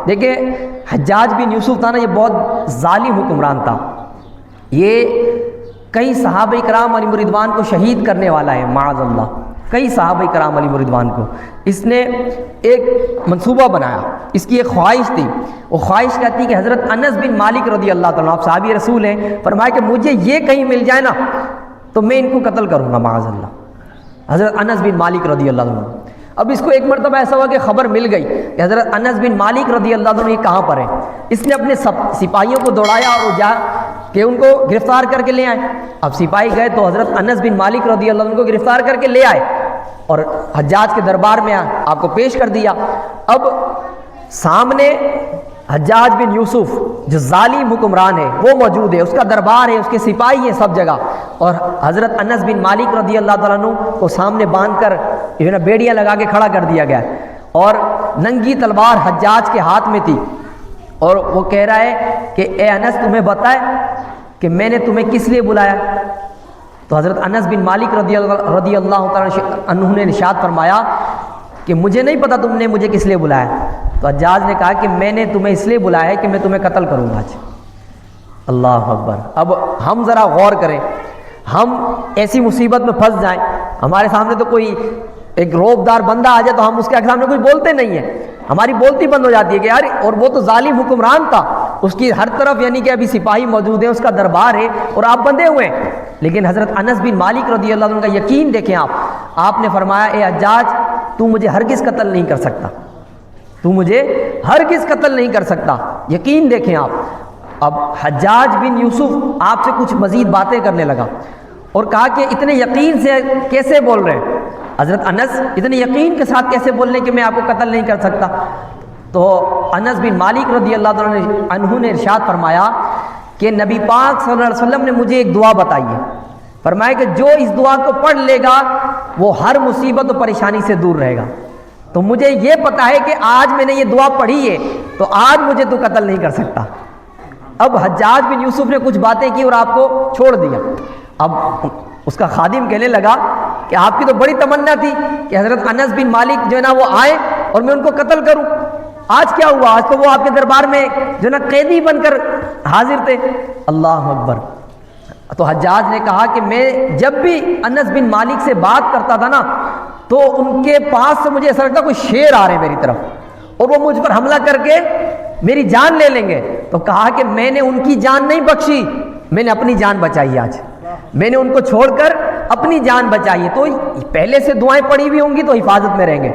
دیکھیں حجاج بن یوسف تھا نا، یہ بہت ظالم حکمران تھا، یہ کئی صحابہ کرام علیہ رضوان کو شہید کرنے والا ہے معاذ اللہ، کئی صحابہ کرام علیہ رضوان کو اس نے ایک منصوبہ بنایا، اس کی ایک خواہش تھی، وہ خواہش کہتی کہ حضرت انس بن مالک رضی اللہ تعالیٰ، آپ صحابی رسول ہیں، فرمایا کہ مجھے یہ کہیں مل جائے نا تو میں ان کو قتل کروں گا معاذ اللہ، حضرت انس بن مالک رضی اللہ عنہ۔ اب اس کو ایک مرتبہ ایسا ہوا کہ خبر مل گئی کہ حضرت انس بن مالک رضی اللہ عنہ یہ کہاں پر ہے، اس نے اپنے سپاہیوں کو دوڑایا اور وہ جا کہ ان کو گرفتار کر کے لے آئے۔ اب سپاہی گئے تو حضرت انس بن مالک رضی اللہ عنہ کو گرفتار کر کے لے آئے اور حجاج کے دربار میں آپ کو پیش کر دیا۔ اب سامنے حجاج بن یوسف جو ظالم حکمران ہے وہ موجود ہے، اس کا دربار ہے، اس کے سپاہی ہیں سب جگہ، اور حضرت انس بن مالک رضی اللہ تعالیٰ عنہ کو سامنے باندھ کر بیڑیاں لگا کے کھڑا کر دیا گیا، اور ننگی تلوار حجاج کے ہاتھ میں تھی، اور وہ کہہ رہا ہے کہ اے انس تمہیں بتائے کہ میں نے تمہیں کس لیے بلایا؟ تو حضرت انس بن مالک رضی اللہ تعالیٰ عنہ نے ارشاد فرمایا کہ مجھے نہیں پتا تم نے مجھے کس لیے بلایا۔ تو حجاج نے کہا کہ میں نے تمہیں اس لیے بلایا ہے کہ میں تمہیں قتل کروں گا آج۔ اللہ اکبر۔ اب ہم ذرا غور کریں، ہم ایسی مصیبت میں پھنس جائیں، ہمارے سامنے تو کوئی ایک روبدار بندہ آ جائے تو ہم اس کے سامنے کوئی بولتے نہیں ہیں، ہماری بولتی بند ہو جاتی ہے کہ یار، اور وہ تو ظالم حکمران تھا، اس کی ہر طرف یعنی کہ ابھی سپاہی موجود ہیں، اس کا دربار ہے اور آپ بندے ہوئے ہیں۔ لیکن حضرت انس بن مالک رضی اللہ عنہ کا یقین دیکھیں آپ نے فرمایا اے حجاج تو مجھے ہرگز قتل نہیں کر سکتا، تو مجھے ہرگز قتل نہیں کر سکتا، یقین دیکھیں آپ۔ اب حجاج بن یوسف آپ سے کچھ مزید باتیں کرنے لگا اور کہا کہ اتنے یقین سے کیسے بول رہے ہیں حضرت انس، اتنے یقین کے ساتھ کیسے بول رہے ہیں کہ میں آپ کو قتل نہیں کر سکتا؟ تو انس بن مالک رضی اللہ عنہ نے ارشاد فرمایا کہ نبی پاک صلی اللہ علیہ وسلم نے مجھے ایک دعا بتائی ہے، فرمایا کہ جو اس دعا کو پڑھ لے گا وہ ہر مصیبت و پریشانی سے دور رہے گا۔ تو مجھے یہ پتا ہے کہ آج میں نے یہ دعا پڑھی ہے تو آج مجھے تو قتل نہیں کر سکتا۔ اب حجاج بن یوسف نے کچھ باتیں کی اور آپ کو چھوڑ دیا۔ اب اس کا خادم کہنے لگا کہ آپ کی تو بڑی تمنا تھی کہ حضرت انس بن مالک جو ہے نا وہ آئے اور میں ان کو قتل کروں، آج کیا ہوا؟ آج تو وہ آپ کے دربار میں جو ہے نا قیدی بن کر حاضر تھے۔ اللہ اکبر۔ تو حجاج نے کہا کہ میں جب بھی انس بن مالک سے بات کرتا تھا نا تو ان کے پاس سے مجھے ایسا لگتا کوئی شیر آ رہے میری طرف اور وہ مجھ پر حملہ کر کے میری جان لے لیں گے۔ تو کہا کہ میں نے ان کی جان نہیں بخشی، میں نے اپنی جان بچائی، آج میں نے ان کو چھوڑ کر اپنی جان بچائی ہے۔ تو پہلے سے دعائیں پڑھی ہوئی ہوں گی تو حفاظت میں رہیں گے۔